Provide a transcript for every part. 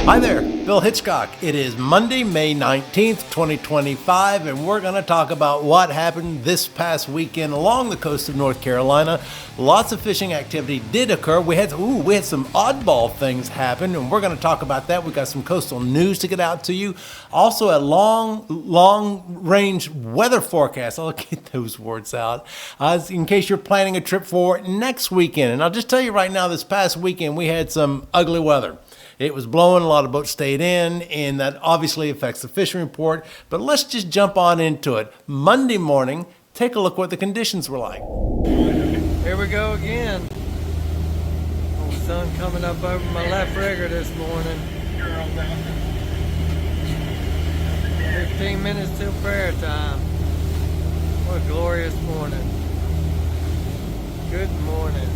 Hi there, Bill Hitchcock. It is Monday, May 19th, 2025, and we're going to talk about what happened this past weekend along the coast of North Carolina. Lots of fishing activity did occur. We had some oddball things happen, and we're going to talk about that. We got some coastal news to get out to you. Also, a long-range weather forecast. I'll get those words out in case you're planning a trip for next weekend. And I'll just tell you right now, this past weekend, we had some ugly weather. It was blowing, a lot of boats stayed in, and that obviously affects the fishing report. But let's just jump on into it. Monday morning, take a look what the conditions were like. Here we go again. Old sun coming up over my left rigger this morning. 15 minutes till prayer time. What a glorious morning. Good morning.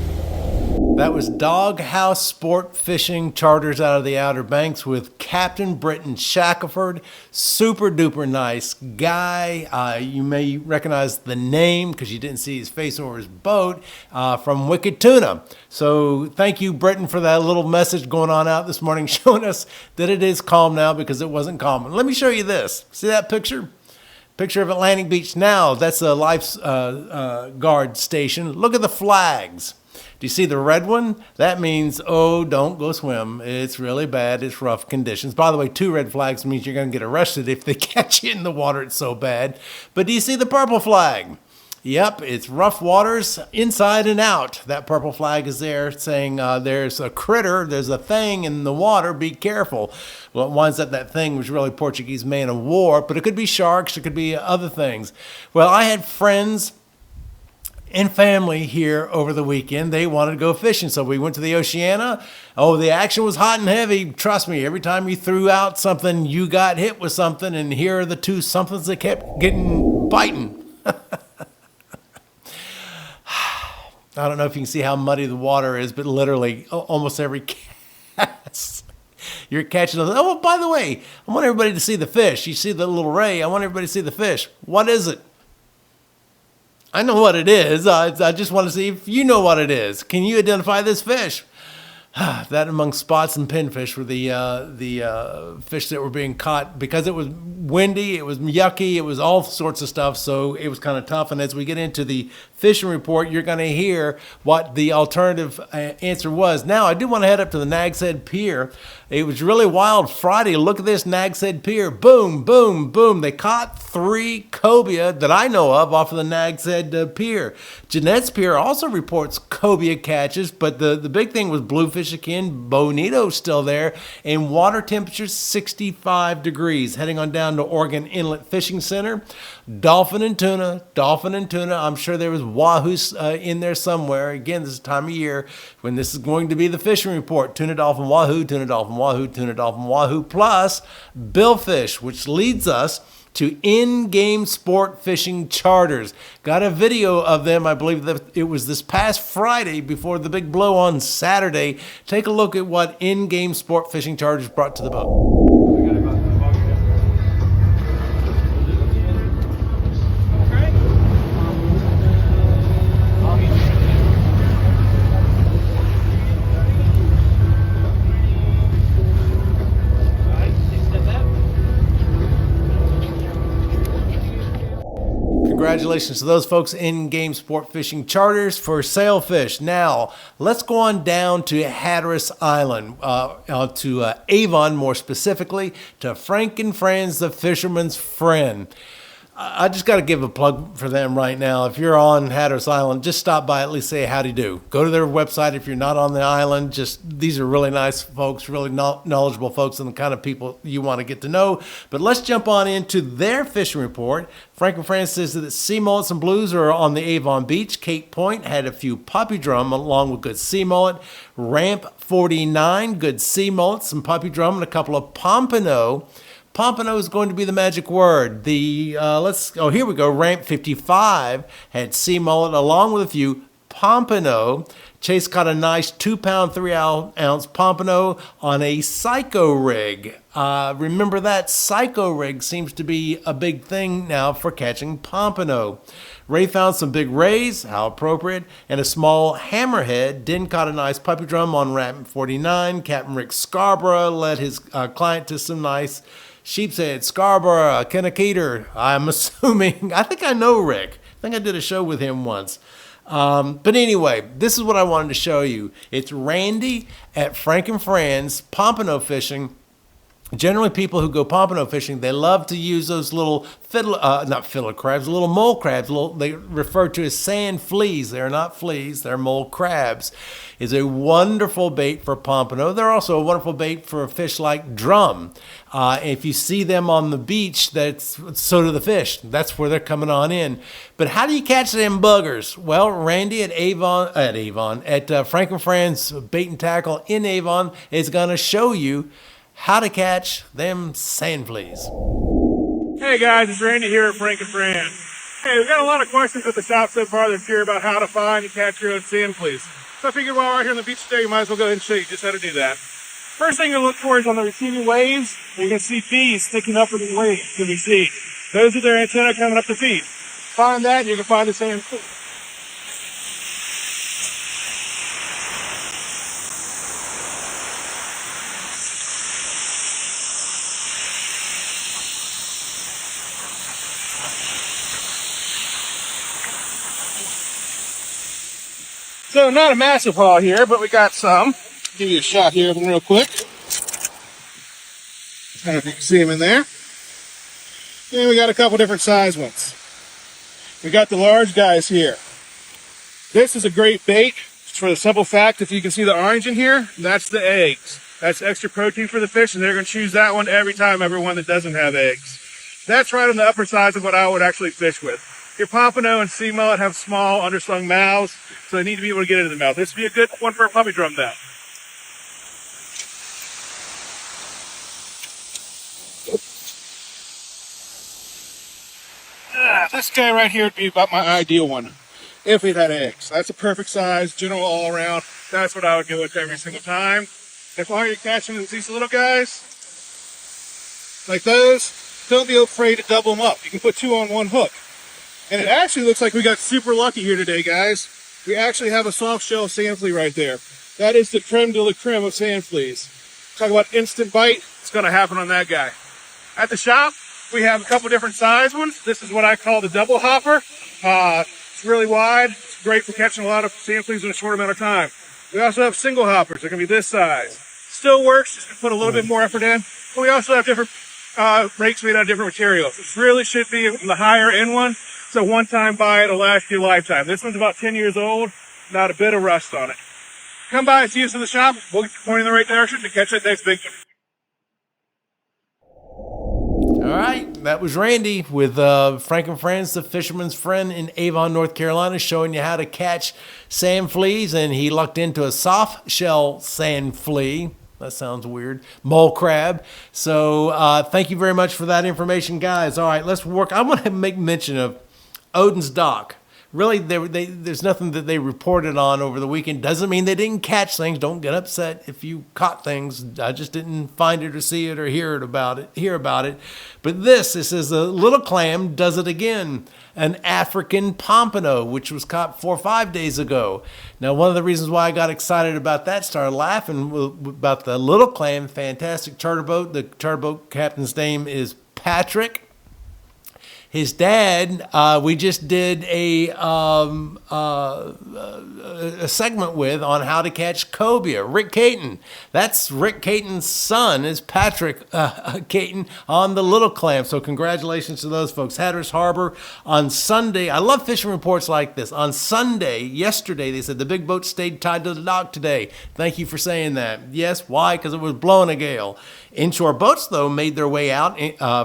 That was Doghouse Sport Fishing Charters out of the Outer Banks with Captain Britton Shackelford. Super duper nice guy. You may recognize the name because you didn't see his face or his boat from Wicked Tuna. So thank you, Britton, for that little message going on out this morning, showing us that it is calm now because it wasn't calm. And let me show you this. See that picture? Picture of Atlantic Beach now. That's a lifeguard station. Look at the flags. Do you see the red one? That means, oh, don't go swim. It's really bad. It's rough conditions. By the way, 2 red flags means you're going to get arrested if they catch you in the water. It's so bad. But do you see the purple flag? Yep, it's rough waters inside and out. That purple flag is there saying there's a critter, there's a thing in the water, be careful. Well, it winds up that thing was really Portuguese man of war, but it could be sharks, it could be other things. Well, I had friends and family here over the weekend. They wanted to go fishing, so we went to the Oceana. Oh, the action was hot and heavy. Trust me, every time you threw out something, you got hit with something, and here are the 2 somethings that kept biting. I don't know if you can see how muddy the water is, but literally almost every cast, you're catching those. Oh, by the way, I want everybody to see the fish. You see the little ray. I want everybody to see the fish. What is it? I know what it is. I just want to see if you know what it is. Can you identify this fish? That among spots and pinfish were the fish that were being caught because it was windy, it was yucky, it was all sorts of stuff, so it was kind of tough. And as we get into the fishing report, you're going to hear what the alternative answer was. Now, I do want to head up to the Nag's Head Pier. It was really wild Friday. Look at this Nag's Head Pier. Boom, boom, boom. They caught 3 cobia that I know of off of the Nag's Head Pier. Jeanette's Pier also reports cobia catches, but the big thing was bluefish again. Bonito's still there, and water temperature 65 degrees. Heading on down to Oregon Inlet Fishing Center. Dolphin and tuna. I'm sure there was wahoos in there somewhere. Again, this is the time of year when this is going to be the fishing report. Tuna, dolphin, wahoo, tuna, dolphin, wahoo, tuna, dolphin, wahoo, plus billfish, which leads us to in-game sport fishing charters. Got a video of them. I believe that it was this past Friday before the big blow on Saturday. Take a look at what in-game sport fishing charters brought to the boat. Congratulations to those folks in Game Sport Fishing Charters for sailfish. Now, let's go on down to Hatteras Island, to Avon more specifically, to Frank and Franz, the fisherman's friend. I just got to give a plug for them right now. If you're on Hatteras Island, just stop by, at least say howdy do. Go to their website if you're not on the island. These are really nice folks, really knowledgeable folks, and the kind of people you want to get to know. But let's jump on into their fishing report. Frank and Franz says that sea mullets and blues are on the Avon Beach. Cape Point had a few puppy drum along with good sea mullet. Ramp 49, good sea mullets, some puppy drum, and a couple of pompano. Pompano is going to be the magic word. Here we go. Ramp 55 had sea mullet along with a few pompano. Chase caught a nice 2-pound, 3-ounce pompano on a psycho rig. Remember that psycho rig seems to be a big thing now for catching pompano. Ray found some big rays, how appropriate, and a small hammerhead. Den caught a nice puppy drum on Rapid 49. Captain Rick Scarborough led his client to some nice sheep's head. Scarborough, Kennekeeter, I'm assuming. I think I know Rick. I think I did a show with him once. But anyway, this is what I wanted to show you. It's Randy at Frank and Fran's Pompano Fishing. Generally, people who go pompano fishing, they love to use those little not fiddler crabs, little mole crabs. They refer to as sand fleas. They're not fleas, they're mole crabs. It's a wonderful bait for pompano. They're also a wonderful bait for a fish like drum. If you see them on the beach, so do the fish. That's where they're coming on in. But how do you catch them buggers? Well, Randy at Frank and Fran's Bait and Tackle in Avon is going to show you how to catch them sand fleas. Hey guys, it's Randy here at Frank and Fran. Hey, we've got a lot of questions at the shop so far this year about how to find and catch your own sand fleas. So I figured while we're out here on the beach today, you might as well go ahead and show you just how to do that. First thing you look for is on the receiving waves, you can see bees sticking up from the waves to be seen. Those are their antenna coming up to feed. Find that, and you can find the sand flea. So not a massive haul here, but we got some. Give you a shot here of them real quick. I don't know if you can see them in there. And we got a couple different size ones. We got the large guys here. This is a great bait for the simple fact, if you can see the orange in here, that's the eggs. That's extra protein for the fish, and they're going to choose that one every time over one that doesn't have eggs. That's right on the upper size of what I would actually fish with. Your pompano and sea mullet have small underslung mouths, so they need to be able to get into the mouth. This would be a good one for a puppy drum though. This guy right here would be about my ideal one, if it had eggs. That's a perfect size, general all around. That's what I would go with every single time. If all you're catching is these little guys, like those, don't be afraid to double them up. You can put two on one hook. And it actually looks like we got super lucky here today, guys. We actually have a soft shell sand flea right there. That is the creme de la creme of sand fleas. Talk about instant bite, it's going to happen on that guy. At the shop, we have a couple different size ones. This is what I call the double hopper. It's really wide. It's great for catching a lot of sand fleas in a short amount of time. We also have single hoppers. They're going to be this size. Still works, just to put a little bit more effort in. But we also have different rakes made out of different materials. This really should be the higher end one. It's a one-time buy, it'll last your lifetime. This one's about 10 years old, not a bit of rust on it. Come by and see us in the shop. We'll get you pointing in the right direction to catch that next big one. All right, that was Randy with Frank and Friends, the fisherman's friend in Avon, North Carolina, showing you how to catch sand fleas, and he lucked into a soft shell sand flea. That sounds weird. Mole crab. So thank you very much for that information, guys. All right, let's work. I want to make mention of Odin's Dock. Really, there's nothing that they reported on over the weekend. Doesn't mean they didn't catch things. Don't get upset if you caught things. I just didn't find it or see it or hear about it. But this says a little clam does it again. An African pompano, which was caught 4 or 5 days ago. Now, one of the reasons why I got excited about that, started laughing about the little clam, fantastic charter boat. The charter boat captain's name is Patrick. His dad, we just did a segment with on how to catch cobia. Rick Caton. That's Rick Caton's son, is Patrick Caton on the little clam. So congratulations to those folks. Hatteras Harbor on Sunday. I love fishing reports like this. On Sunday, yesterday, they said the big boat stayed tied to the dock today. Thank you for saying that. Yes, why? Because it was blowing a gale. Inshore boats, though, made their way out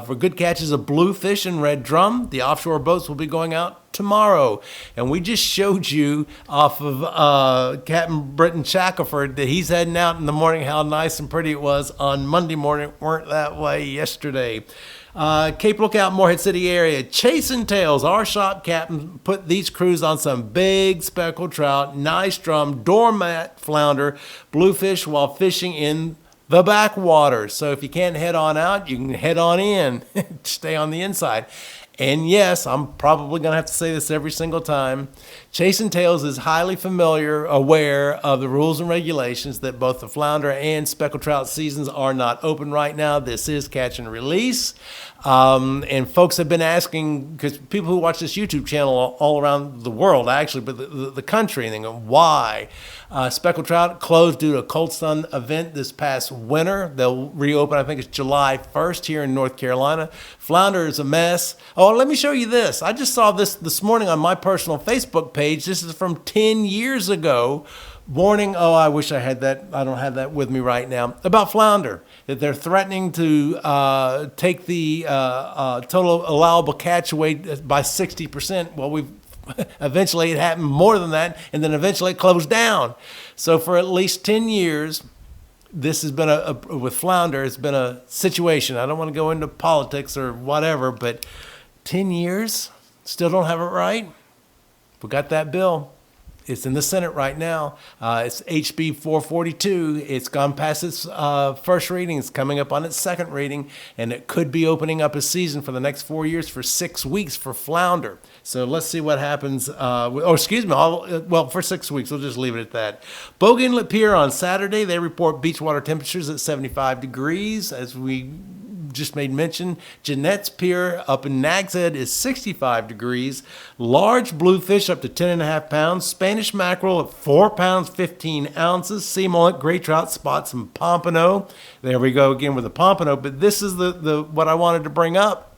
for good catches of bluefish and red drum. The offshore boats will be going out tomorrow. And we just showed you off of Captain Britton Shackelford that he's heading out in the morning, how nice and pretty it was on Monday morning. Weren't that way yesterday. Cape Lookout, Morehead City area. Chasing Tails, our shop captain put these crews on some big speckled trout, nice drum, doormat flounder, bluefish while fishing in the backwater. So if you can't head on out, you can head on in, stay on the inside. And yes, I'm probably going to have to say this every single time. Chasing Tails is highly aware of the rules and regulations that both the flounder and speckled trout seasons are not open right now. This is catch and release. And folks have been asking, because people who watch this YouTube channel all around the world, actually, but the country, and they go, why? Speckled trout closed due to a cold sun event this past winter. They'll reopen, I think it's July 1st here in North Carolina. Flounder is a mess. Oh, let me show you this. I just saw this morning on my personal Facebook page. This is from 10 years ago. Warning, oh, I wish I had that. I don't have that with me right now. About flounder, that they're threatening to take the total allowable catch away by 60%. Well, eventually it happened more than that, and then eventually it closed down. So for at least 10 years, this has been with flounder, it's been a situation. I don't want to go into politics or whatever, but 10 years, still don't have it right. We got that bill. It's in the Senate right now. It's HB 442. It's gone past its first reading. It's coming up on its second reading, and it could be opening up a season for the next 4 years for 6 weeks for flounder. So let's see what happens. For 6 weeks. We'll just leave it at that. Bogue Inlet Pier on Saturday, they report beach water temperatures at 75 degrees, as we just made mention. Jeanette's Pier up in Nag's Head is 65 degrees. Large bluefish up to 10.5 pounds. Spanish mackerel at 4 pounds, 15 ounces. Sea mullet, gray trout, spots, and pompano. There we go again with the pompano. But this is the what I wanted to bring up.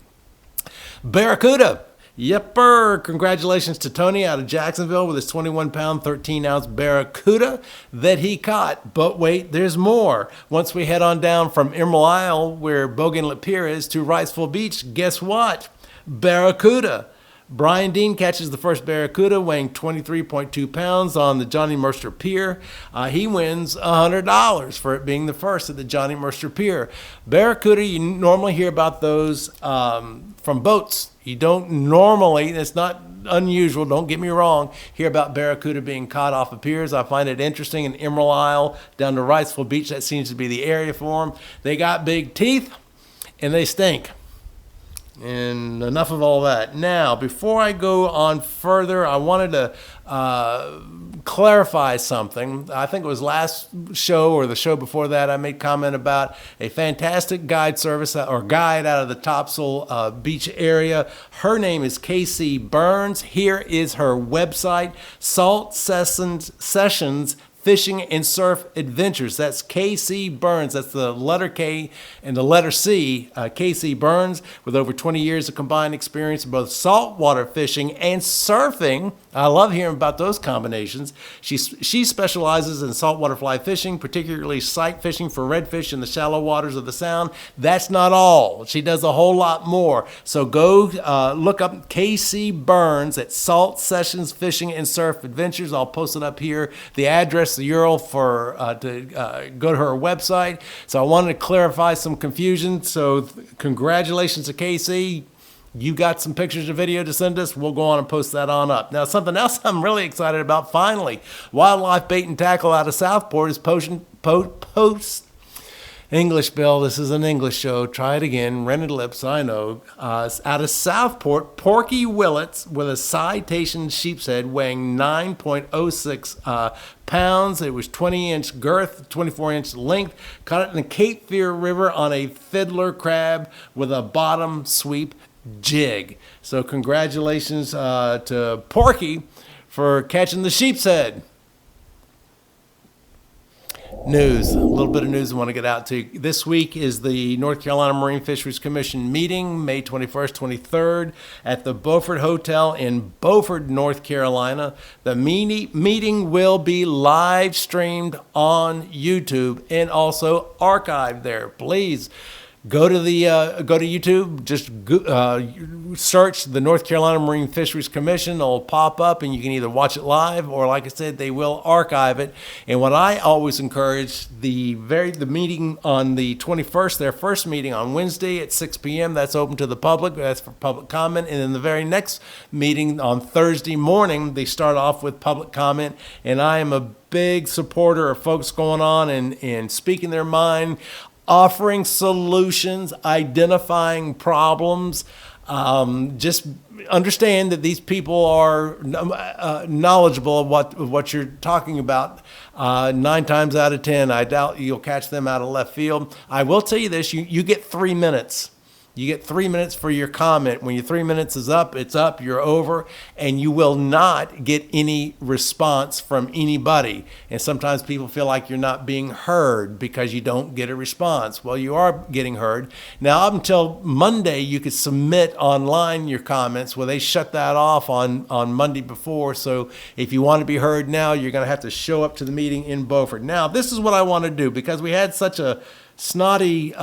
Barracuda. Yepper. Congratulations to Tony out of Jacksonville with his 21-pound, 13-ounce barracuda that he caught. But wait, there's more. Once we head on down from Emerald Isle, where Bogue Inlet Pier is, to Wrightsville Beach, guess what? Barracuda. Brian Dean catches the first barracuda weighing 23.2 pounds on the Johnny Mercer Pier. He wins $100 for it being the first at the Johnny Mercer Pier. Barracuda, you normally hear about those from boats. You don't normally, it's not unusual, don't get me wrong, hear about barracuda being caught off of piers. I find it interesting. In Emerald Isle down to Wrightsville Beach, that seems to be the area for them. They got big teeth and they stink. And enough of all that. Now, before I go on further, I wanted to clarify something. I think it was last show or the show before that, I made comment about a fantastic guide service or guide out of the Topsail Beach area. Her name is Casey Burns. Here is her website, Salt Sessions Fishing and Surf Adventures. That's KC Burns. That's the letter K and the letter C. KC Burns, with over 20 years of combined experience in both saltwater fishing and surfing. I love hearing about those combinations. She specializes in saltwater fly fishing, particularly sight fishing for redfish in the shallow waters of the Sound. That's not all. She does a whole lot more. So go look up KC Burns at Salt Sessions Fishing and Surf Adventures. I'll post it up here. The address, the URL for to go to her website. So I wanted to clarify some confusion. So congratulations to KC. You got some pictures or video to send us. We'll go on and post that on up. Now, something else I'm really excited about, finally. Wildlife Bait and Tackle out of Southport is post English, Bill. This is an English show. Try it again. Rented lips, I know. Out of Southport, Porky Willets with a citation sheep's head weighing 9.06 pounds. It was 20-inch girth, 24-inch length. Caught it in the Cape Fear River on a fiddler crab with a bottom sweep jig. So congratulations to Porky for catching the sheep's head. News, a little bit of news I want to get out to. This week is the North Carolina Marine Fisheries Commission meeting, May 21st, 23rd, at the Beaufort Hotel in Beaufort, North Carolina. The meeting will be live streamed on YouTube and also archived there. Please go to YouTube, just search the North Carolina Marine Fisheries Commission. It'll pop up and you can either watch it live or, like I said, they will archive it. And what I always encourage, the meeting on the 21st, their first meeting on Wednesday at 6 p.m., that's open to the public. That's for public comment. And then the very next meeting on Thursday morning, they start off with public comment. And I am a big supporter of folks going on and speaking their mind, offering solutions, identifying problems. Just understand that these people are knowledgeable of what you're talking about. 9 times out of 10, I doubt you'll catch them out of left field. I will tell you this, you get 3 minutes. You get 3 minutes for your comment. When your 3 minutes is up, it's up, you're over, and you will not get any response from anybody. And sometimes people feel like you're not being heard because you don't get a response. Well, you are getting heard. Now, up until Monday, you could submit online your comments. Well, they shut that off on Monday before. So if you want to be heard now, you're going to have to show up to the meeting in Beaufort. Now, this is what I want to do because we had such a snotty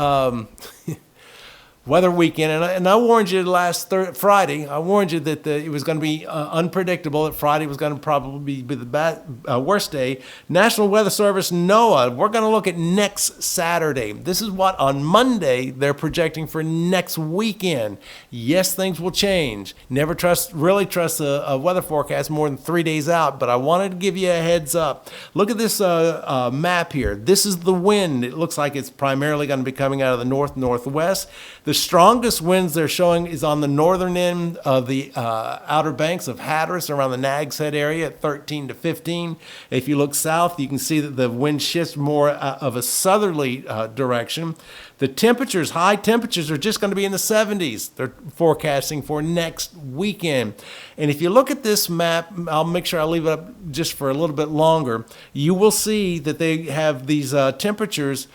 weather weekend, and I warned you last Friday. I warned you that it was going to be unpredictable. That Friday was going to probably be the worst day. National Weather Service, NOAA. We're going to look at next Saturday. This is what on Monday they're projecting for next weekend. Yes, things will change. Never really trust a weather forecast more than 3 days out. But I wanted to give you a heads up. Look at this map here. This is the wind. It looks like it's primarily going to be coming out of the northwest. The strongest winds they're showing is on the northern end of the Outer Banks of Hatteras around the Nags Head area at 13 to 15. If you look south, you can see that the wind shifts more of a southerly direction. The temperatures, high temperatures, are just going to be in the 70s. They're forecasting for next weekend. And if you look at this map, I'll make sure I leave it up just for a little bit longer. You will see that they have these temperatures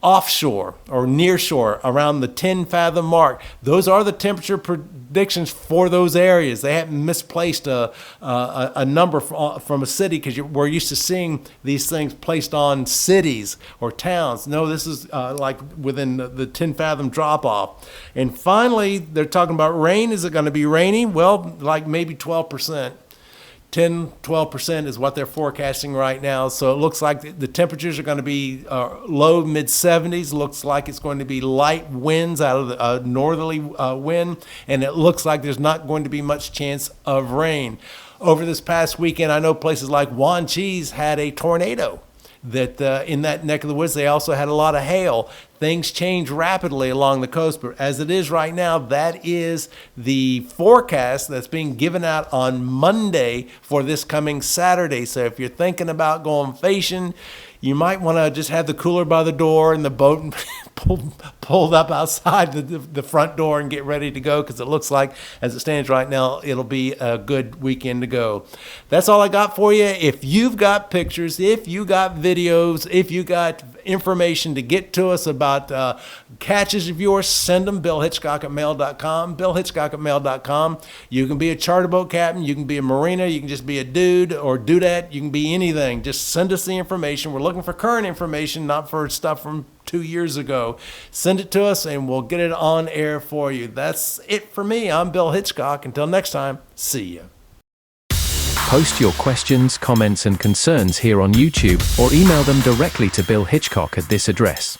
offshore or near shore around the 10 fathom mark. Those are the temperature predictions for those areas. They haven't misplaced a number from a city because we're used to seeing these things placed on cities or towns. No, this is like within the 10 fathom drop off. And finally, they're talking about rain. Is it going to be rainy? Well, like maybe 12%. 10-12% is what they're forecasting right now. So it looks like the temperatures are going to be low mid 70s. Looks like it's going to be light winds out of the northerly wind, and it looks like there's not going to be much chance of rain. Over this past weekend, I know places like Juan Cheese had a tornado. That in that neck of the woods, they also had a lot of hail. Things change rapidly along the coast, but as it is right now, that is the forecast that's being given out on Monday for this coming Saturday. So if you're thinking about going fishing, you might want to just have the cooler by the door and the boat pulled up outside the front door and get ready to go, because it looks like, as it stands right now, it'll be a good weekend to go. That's all I got for you. If you've got pictures, if you got videos, if you got information to get to us about catches of yours, send them. BillHitchcock@mail.com. BillHitchcock@mail.com. You can be a charter boat captain. You can be a marina. You can just be a dude or dudette. You can be anything. Just send us the information. We're looking for current information, not for stuff from 2 years ago. Send it to us and we'll get it on air for you. That's it for me. I'm Bill Hitchcock. Until next time, see you. Post your questions, comments, and concerns here on YouTube or email them directly to Bill Hitchcock at this address.